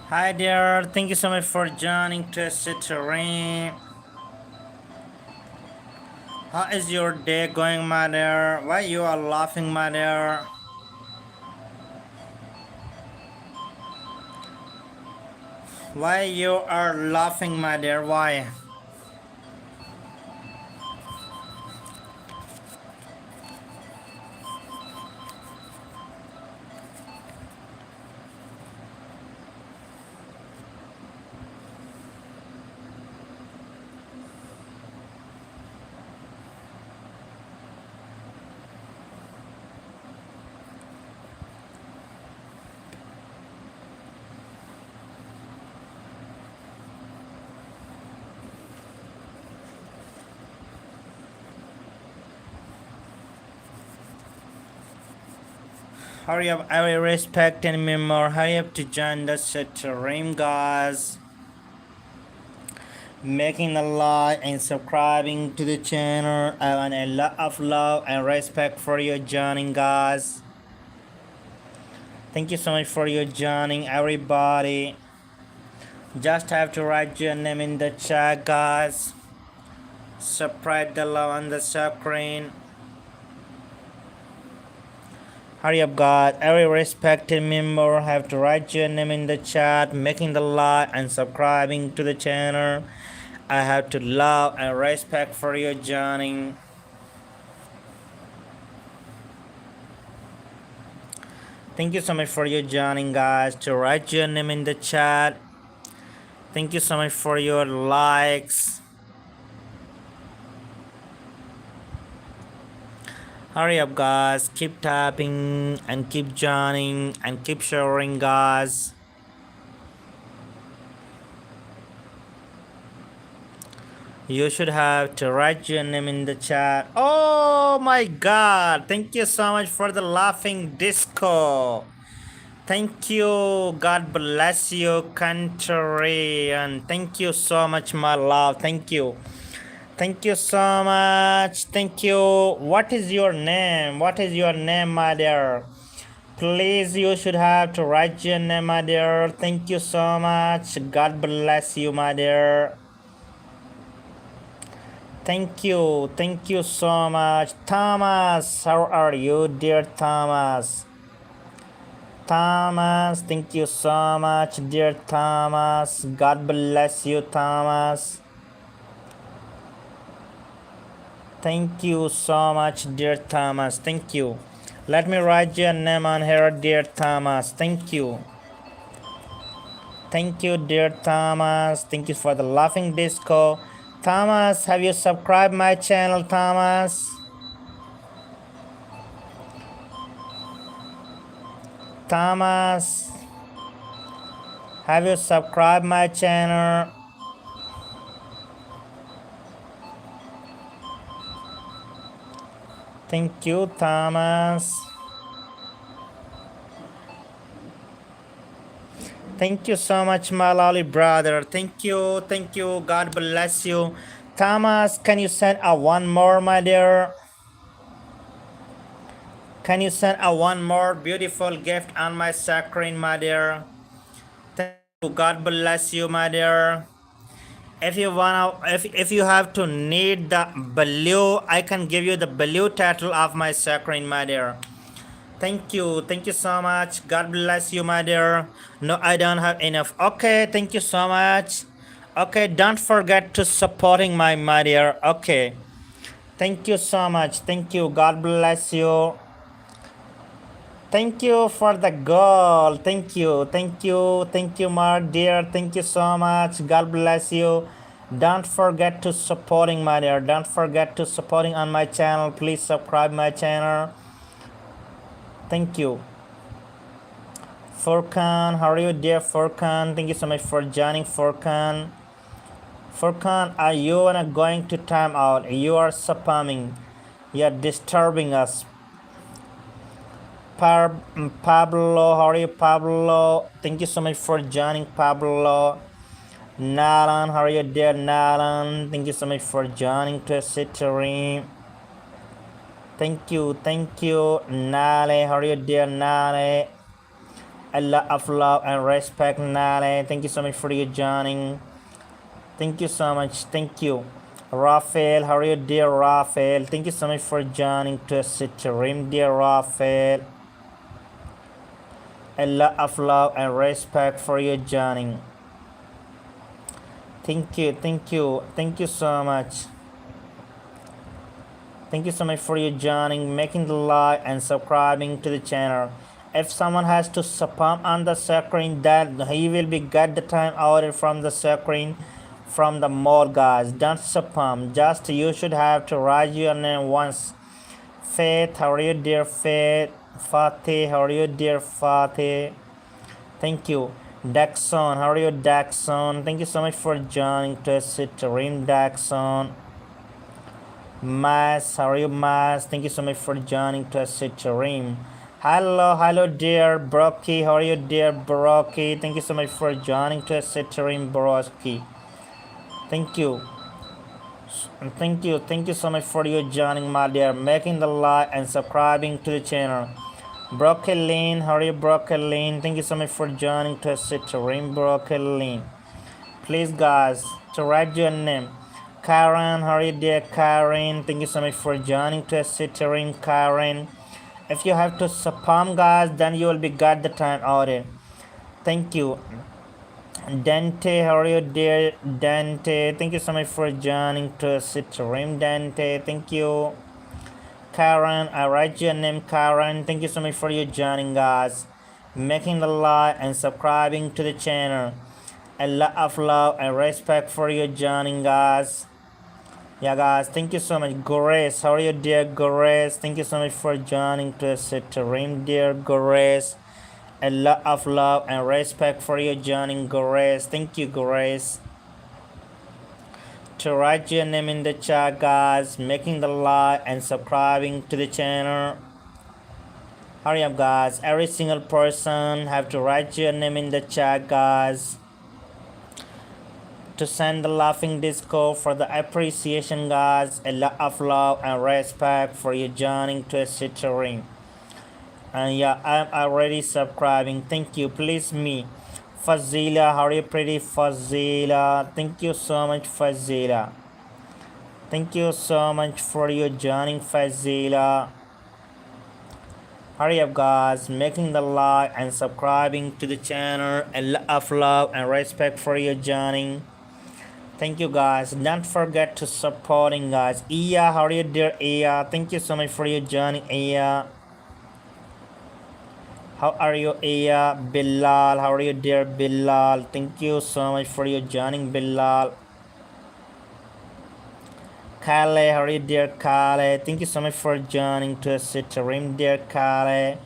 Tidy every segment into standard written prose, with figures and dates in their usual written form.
Hi there, thank you so much for joining Twisted Terrain. How is your day going, my dear? Why you are laughing, my dear? Why you are laughing, my dear? Why? Hurry up, I will respect and more. Hurry up to join the Terrain, guys. Making a like and subscribing to the channel. I want a lot of love and respect for your joining, guys. Thank you so much for your joining, everybody. Just have to write your name in the chat, guys. Spread the love on the screen. Hurry up, guys. Every respected member have to write your name in the chat, making the like and subscribing to the channel. I have to love and respect for your joining. Thank you so much for your joining, guys. To write your name in the chat. Thank you so much for your likes. Hurry up, guys. Keep tapping and keep joining and keep sharing, guys. You should have to write your name in the chat. Oh my god. Thank you so much for the laughing disco. Thank you. God bless you, country. And thank you so much, my love. Thank you. Thank you so much. Thank you. What is your name? What is your name, my dear? Please, you should have to write your name, my dear. Thank you so much. God bless you, my dear. Thank you. Thank you so much. Thomas, how are you, dear Thomas? Thomas, thank you so much, dear Thomas. God bless you, Thomas. Thank you so much, dear Thomas. Thank you. Let me write your name on here, dear Thomas. Thank you. Thank you, dear Thomas. Thank you for the laughing disco. Thomas, have you subscribed my channel, Thomas? Thomas, have you subscribed my channel? Thank you, Thomas. Thank you so much, my lovely brother. Thank you, thank you. God bless you. Thomas, can you send a one more, my dear? Can you send a one more beautiful gift on my screen, my dear? Thank you. God bless you, my dear. If you wanna, if you have to need the blue, I can give you the blue title of my screen, my dear. Thank you. Thank you so much. God bless you, my dear. No, I don't have enough. Okay, thank you so much. Okay, don't forget to supporting my dear. Okay. Thank you so much. Thank you. God bless you. Thank you for the goal. Thank you. Thank you. Thank you, my dear. Thank you so much. God bless you. Don't forget to supporting, my dear. Don't forget to supporting on my channel. Please subscribe my channel. Thank you. Furkan, how are you, dear Furkan? Thank you so much for joining, Furkan. Furkan, are you not going to time out? You are spamming. You're disturbing us. Pablo, how are you, Pablo? Thank you so much for joining, Pablo. Nalan, how are you, dear Nalan? Thank you so much for joining to City. Thank you, Nale, how are you, dear Nale? A lot of love and respect, Nale. Thank you so much for your joining. Thank you so much. Thank you. Raphael, how are you, dear Raphael? Thank you so much for joining to stream, dear Raphael. A lot of love and respect for your joining. Thank you, thank you, thank you so much. Thank you so much for your joining, making the like and subscribing to the channel. If someone has to spam on the screen, that he will be get the time order from the screen from the mall, guys. Don't spam, just you should have to write your name once. Faith, how are you, dear Faith? Fatih, how are you, dear Fatih? Thank you. Daxon, how are you, Daxon? Thank you so much for joining to stream, Daxon. Mas, how are you, Mas? Thank you so much for joining to stream. Hello, dear Brocky. How are you, dear Brocky? Thank you so much for joining to stream, Brocky. Thank you. Thank you so much for your joining, my dear, making the like and subscribing to the channel. Brooklyn, how are you, Brooklyn? Thank you so much for joining to stream, Brooklyn. Please, guys, to write your name. Karen, how are you, dear Karen? Thank you so much for joining to stream, Karen. If you have to spam, guys, then you will be got the time order. Thank you. Dante, how are you, dear Dante? Thank you so much for joining to stream, Dante. Thank you. Karen, I write your name, Karen. Thank you so much for your joining, guys, making the like and subscribing to the channel. A lot of love and respect for your joining, guys. Yeah, guys, thank you so much. Grace, how are you, dear Grace? Thank you so much for joining to stream, dear Grace. A lot of love and respect for your joining, Grace. Thank you, Grace. To write your name in the chat, guys, making the like and subscribing to the channel. Hurry up, guys. Every single person have to write your name in the chat, guys, to send the laughing disco for the appreciation, guys. A lot of love and respect for you joining to stream. And yeah, I'm already subscribing. Thank you. Please me. Fazila, how are you, pretty Fazila? Thank you so much, Fazila. Thank you so much for your joining, Fazila. Hurry up, guys, making the like and subscribing to the channel. A lot of love and respect for your joining. Thank you, guys. Don't forget to supporting, guys. Iya, how are you, dear Iya? Thank you so much for your joining, Iya. How are you, Iya? Bilal, how are you, dear Bilal? Thank you so much for your joining, Bilal. Kale, how are you, dear Kale? Thank you so much for joining to stream, dear Kale.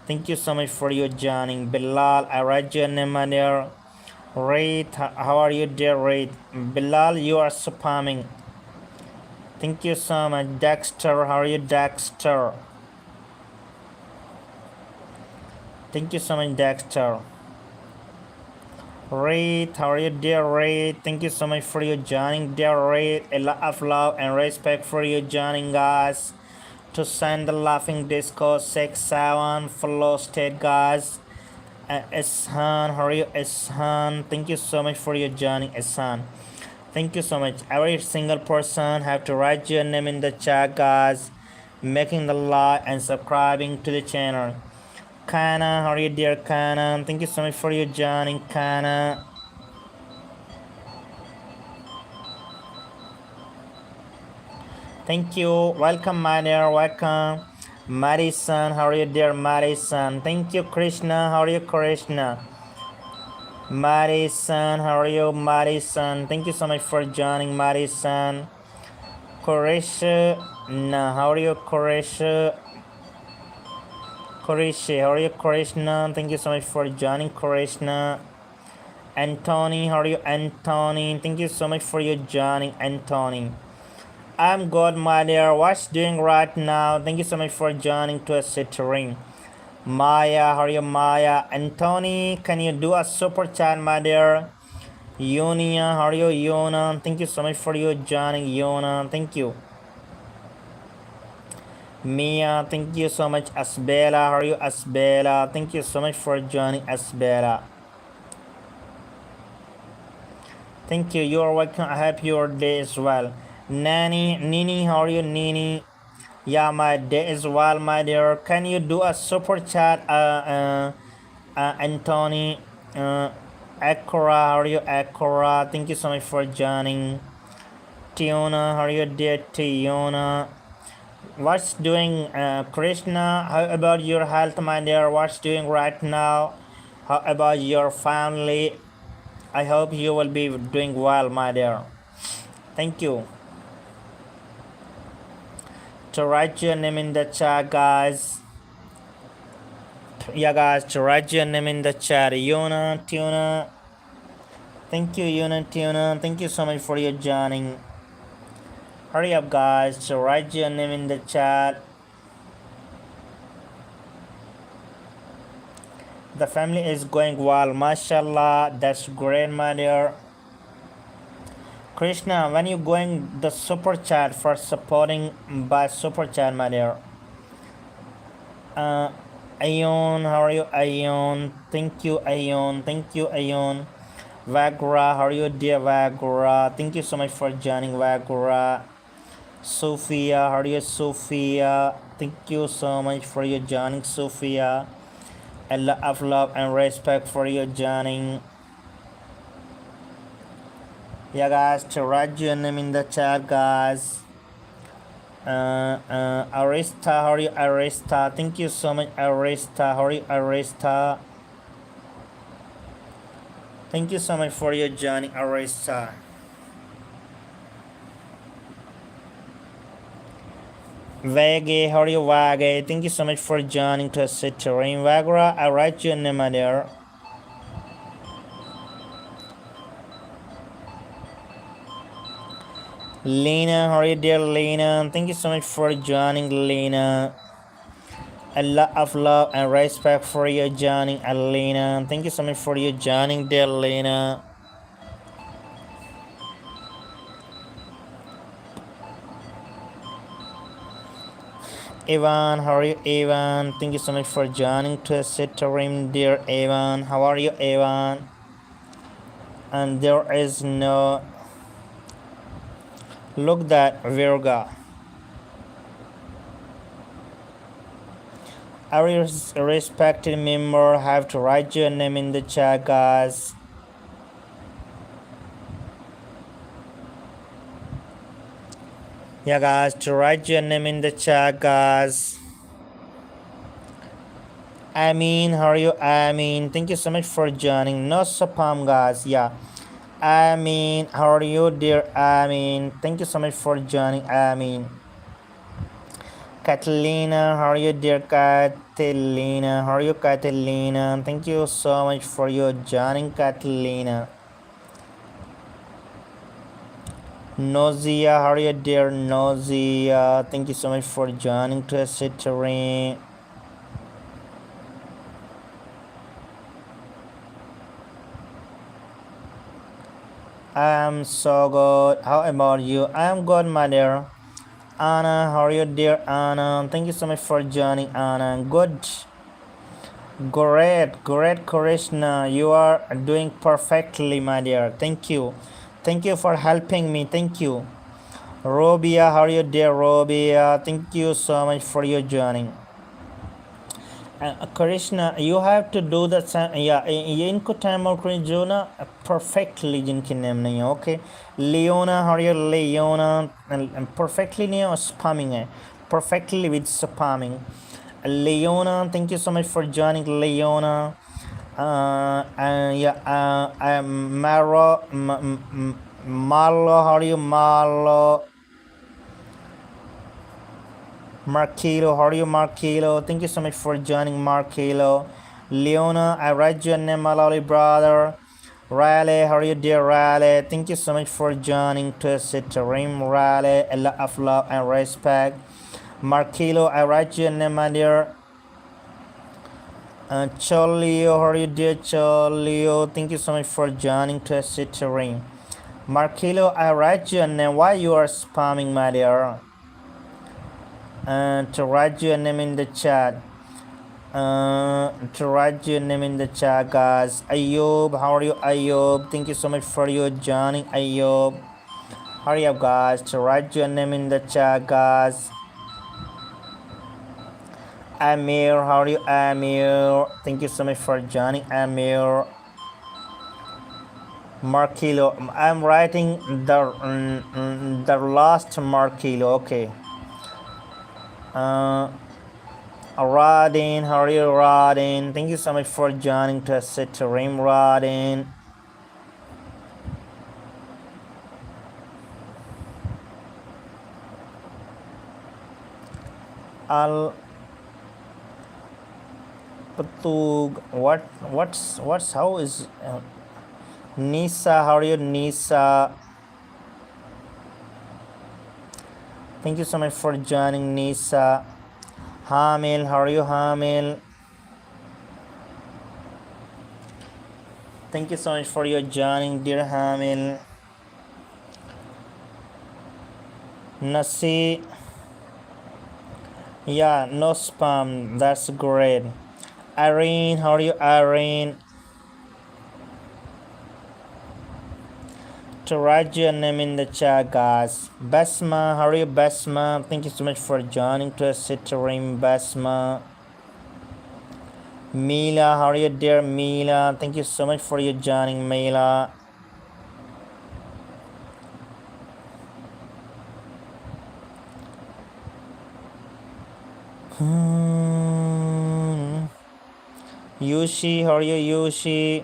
Thank you so much for your joining, Bilal. I write your name, my dear. Rate, how are you, dear Rate? Bilal, you are spamming. Thank you so much. Dexter, how are you, Dexter? Thank you so much, Dexter. Rate, how are you, dear Rate? Thank you so much for your joining, dear Rate. A lot of love and respect for you joining, guys. To send the laughing disco 6-7 follow state, guys. Eshan, how are you, Eshan? Thank you so much for your joining, Eshan. Thank you so much. Every single person have to write your name in the chat, guys, making the like and subscribing to the channel. Kana, how are you, dear Kana? Thank you so much for your joining, Kana. Thank you. Welcome, my dear. Welcome. Madison, how are you, dear Madison? Thank you, Krishna. How are you, Krishna? Madison, how are you, Madison? Thank you so much for joining, Madison. Koresh, no, how are you, Koresh? Koresh, how are you, Krishna? Thank you so much for joining, Krishna. Anthony, how are you, Anthony? Thank you so much for your joining, Anthony. I'm good, my dear. What's doing right now? Thank you so much for joining to a stream. Maya, how are you, Maya? Anthony, can you do a super chat, my dear? Yunia, how are you, Yuna? Thank you so much for your joining, Yuna. Thank you. Mia, thank you so much. Asbela, how are you, Asbela? Thank you so much for joining, Asbela. Thank you. You're welcome. I hope your day is well. Nini, how are you, Nini? Yeah, my day is well, my dear. Can you do a super chat, Anthony? Akora, how are you, Akora? Thank you so much for joining. Tiona, how are you, dear Tiona? What's doing, Krishna? How about your health, my dear? What's doing right now? How about your family? I hope you will be doing well, my dear. Thank you. To write your name in the chat, guys. Yeah, guys, to write your name in the chat. Yuna, Tuna. Thank you, Yuna, Tuna. Thank you so much for your joining. Hurry up, guys, to write your name in the chat. The family is going well, mashallah. That's great, my dear. Krishna, when you going the super chat for supporting by super chat, my dear. Ayon, how are you, Ayon? Thank you, Ayon. Thank you, Ayon. Vagra, how are you, dear Vagra? Thank you so much for joining, Vagra. Sophia, how are you, Sophia? Thank you so much for your joining, Sophia. A lot of love and respect for your joining. Yeah, guys, to write your name in the chat, guys. Arista, how are you, Arista? Thank you so much, Arista. How are you, Arista? Thank you so much for your joining, Arista. Vage, how are you, Vage? Thank you so much for joining to sit terrain. Vagra, I write your name there. Lena, how are you, dear Lena? Thank you so much for joining, Lena. A lot of love and respect for your joining, Lena. Thank you so much for your joining, dear Lena. Evan, how are you, Evan? Thank you so much for joining to sit room, dear Evan. How are you, Evan? And there is no look that Virga. Every respected member have to write your name in the chat, guys. Yeah, guys, to write your name in the chat, guys. Amin, how are you, Amin? Thank you so much for joining. No spam, guys. Yeah. Amin, how are you, dear Amin? Thank you so much for joining, Amin. Catalina, how are you, dear Catalina? How are you, Catalina? Thank you so much for your joining, Catalina. Nozia, how are you, dear Nozia? Thank you so much for joining to Citrin. I'm so good. How about you? I'm good, my dear. Anna, how are you, dear Anna? Thank you so much for joining, Anna. Good. Great, Krishna. You are doing perfectly, my dear. Thank you. Thank you for helping me. Thank you. Robia, how are you, dear Robia? Thank you so much for your joining. Krishna, you have to do the same. Yeah, इनको time और करें जो ना perfectly जिनके name नहीं है. Okay, Leona, how are you, Leona? Perfectly नहीं है और spamming है. Perfectly with spamming. Leona, thank you so much for joining, Leona. Yeah, Marlo, how are you, Marlo? Markilo, how are you, Markilo? Thank you so much for joining, Markilo. Leona, I write your name, my lovely brother. Riley, how are you, dear Riley? Thank you so much for joining to sit rim, Riley. A lot of love and respect. Markilo, I write your name, my dear. Cholio, how are you, dear Cholio? Thank you so much for joining to sit rim. Markilo, I write your name. Why you are spamming, my dear? to write your name in the chat. To write your name in the chat, guys. Ayub, how are you, Ayub? Thank you so much for your joining, Ayub. Hurry up, guys, to write your name in the chat, guys. Amir, how are you, Amir? Thank you so much for joining, Amir. Markilo, I'm writing the last Markilo. Okay. Radin, how are you, Radin? Thank you so much for joining to Sitarim, Radin. Al Patug, what's how is Nisa, how are you, Nisa? Thank you so much for joining, Nisa. Hamil, how are you, Hamil? Thank you so much for your joining, dear Hamil. Nasi, yeah, no spam, that's great. Irene, how are you, Irene? To write your name in the chat, guys. Basma, how are you, Basma? Thank you so much for joining to Sitarim, Basma. Mila, how are you, dear Mila? Thank you so much for your joining, Mila. Yushi, how are you, Yushi?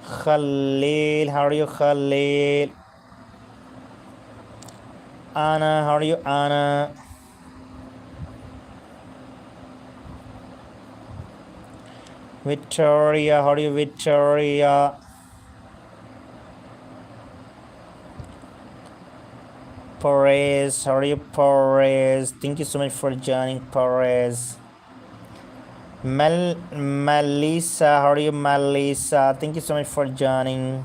Khalil, how are you, Khalil? Anna, how are you, Anna? Victoria, how are you, Victoria? Perez, how are you, Perez? Thank you so much for joining, Perez. Melissa, how are you, Melissa? Thank you so much for joining.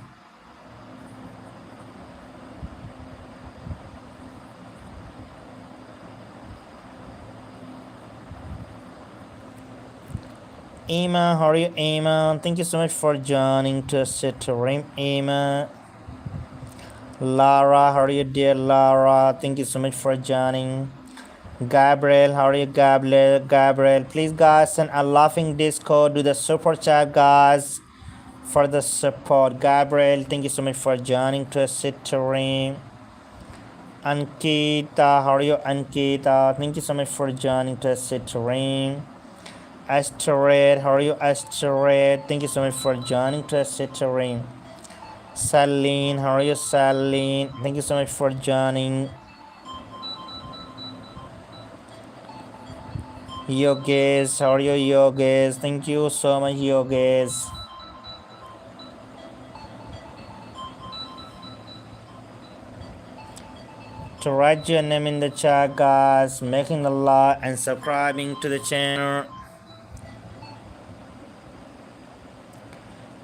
Emma, how are you, Emma? Thank you so much for joining to Sitarim, Emma. Lara, how are you, dear Lara? Thank you so much for joining. Gabriel, how are you, Gabriel? Gabriel, please, guys, send a laughing Discord to the super chat, guys, for the support. Gabriel, thank you so much for joining to Sitarim. Ankita, how are you, Ankita? Thank you so much for joining to Sitarim. Asteroid, how are you, Asteroid? Thank you so much for joining to Sitarim. Saline, how are you, Saline? Thank you so much for joining. Yogesh, how are you, Yogesh? Thank you so much, Yogesh. To write your name in the chat, guys, making a like and subscribing to the channel.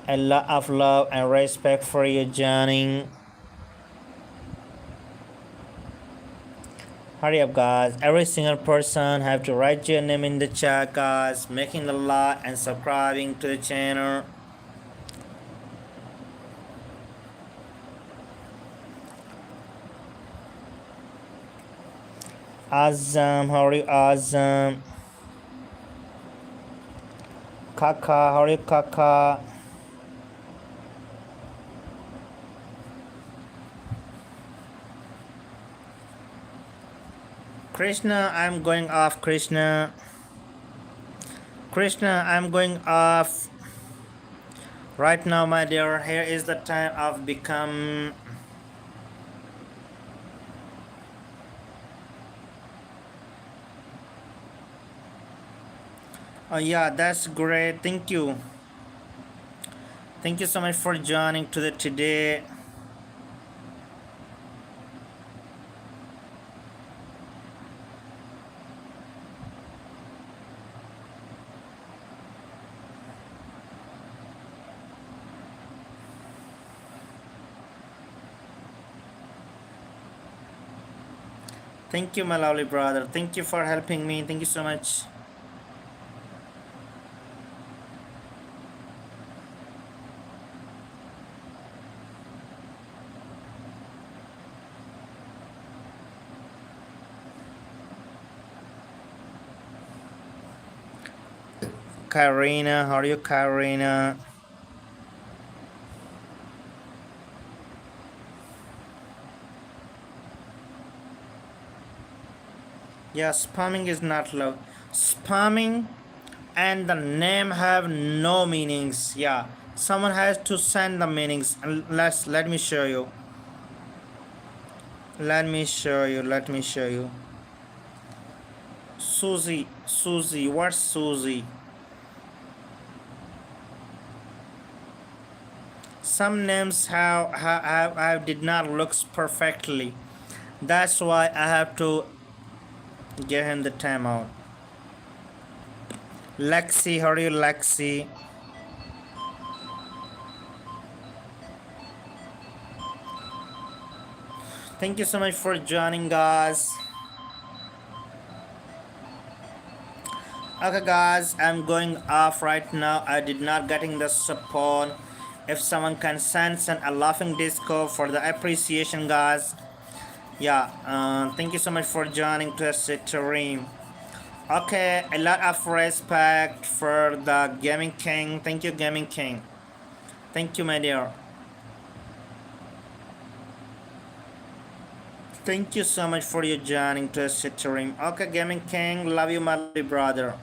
A lot of love and respect for you joining. Hurry up, guys. Every single person have to write your name in the chat, guys, making a like and subscribing to the channel. Azam, how are you, Azam? Kaka, how are you, Kaka? Krishna, I'm going off, Krishna. Krishna, I'm going off. Right now, my dear, here is the time of become. Oh yeah, that's great. Thank you. Thank you so much for joining to the today. Thank you, my lovely brother. Thank you for helping me. Thank you so much. Karina, how are you, Karina? Yeah, spamming is not love. Spamming and the name have no meanings. Yeah, someone has to send the meanings. And let me show you. Let me show you. Susie, what's Susie? Some names have did not looks perfectly. That's why I have to give him the timeout. Lexi, how are you, Lexi? Thank you so much for joining, guys. Okay, guys, I'm going off right now. I did not getting the support. If someone can send a laughing disco for the appreciation, guys. Yeah, thank you so much for joining to stream. Okay, a lot of respect for the Gaming King. Thank you, Gaming King. Thank you, my dear. Thank you so much for your joining to stream. Okay, Gaming King, love you, my brother.